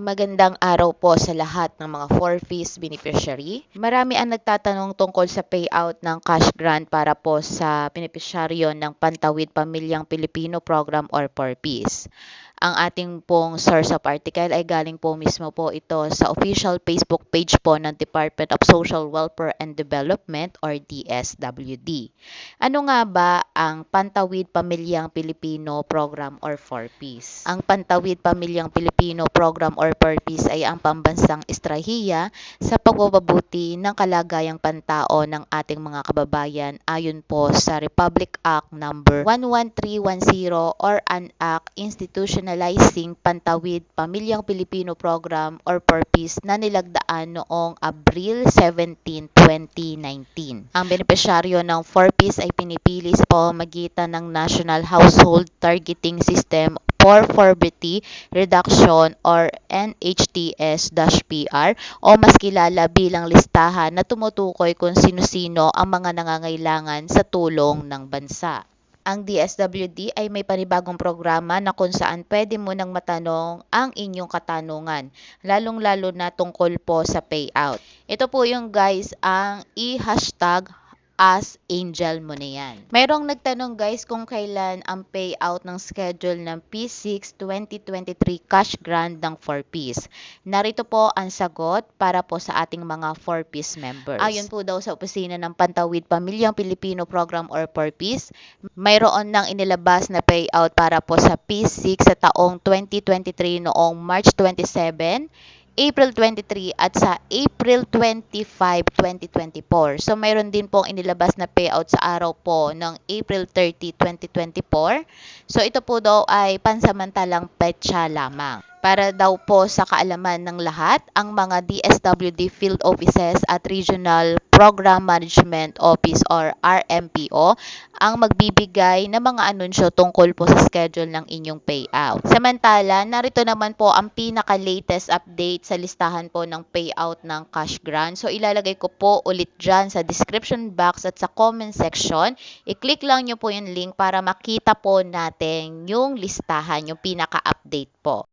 Magandang araw po sa lahat ng mga 4Ps beneficiary. Marami ang nagtatanong tungkol sa payout ng cash grant para po sa beneficiaryo ng Pantawid Pamilyang Pilipino Program or 4Ps. Ang ating pong source of article ay galing po mismo po ito sa official Facebook page po ng Department of Social Welfare and Development or DSWD. Ano nga ba ang Pantawid Pamilyang Pilipino Program or 4Ps? Ang Pantawid Pamilyang Pilipino Program or 4Ps ay ang pambansang estrahiya sa pagbababuti ng kalagayang pantao ng ating mga kababayan ayon po sa Republic Act number 11310 or an act institutionalizing Pantawid Pamilyang Pilipino Program or 4Ps na nilagdaan noong Abril 17, 2019. Ang benepisyaryo ng 4Ps ay pinipili sa pamamagitan ng National Household Targeting System for Poverty Reduction or NHTS-PR o mas kilala bilang listahan na tumutukoy kung sino-sino ang mga nangangailangan sa tulong ng bansa. Ang DSWD ay may panibagong programa na kung saan pwede mo nang matanong ang inyong katanungan, lalong-lalo na tungkol po sa payout. Ito po yung guys ang i-hashtag As Angel mo na yan. Mayroong nagtanong guys kung kailan ang payout ng schedule ng P6 2023 cash grant ng 4Ps. Narito po ang sagot para po sa ating mga 4Ps members. Ayon po daw sa opisina ng Pantawid Pamilyang Pilipino Program or 4Ps, mayroon nang inilabas na payout para po sa P6 sa taong 2023 noong March 27, April 23 at sa April 25, 2024. So mayroon din pong inilabas na payout sa araw po ng April 30, 2024. So ito po daw ay pansamantalang petsa lamang. Para daw po sa kaalaman ng lahat, ang mga DSWD field offices at Regional Program Management Office or RMPO ang magbibigay ng mga anunsyo tungkol po sa schedule ng inyong payout. Samantala, narito naman po ang pinaka-latest update sa listahan po ng payout ng cash grant. So ilalagay ko po ulit dyan sa description box at sa comment section. I-click lang nyo po yung link para makita po natin yung listahan, yung pinaka-update po.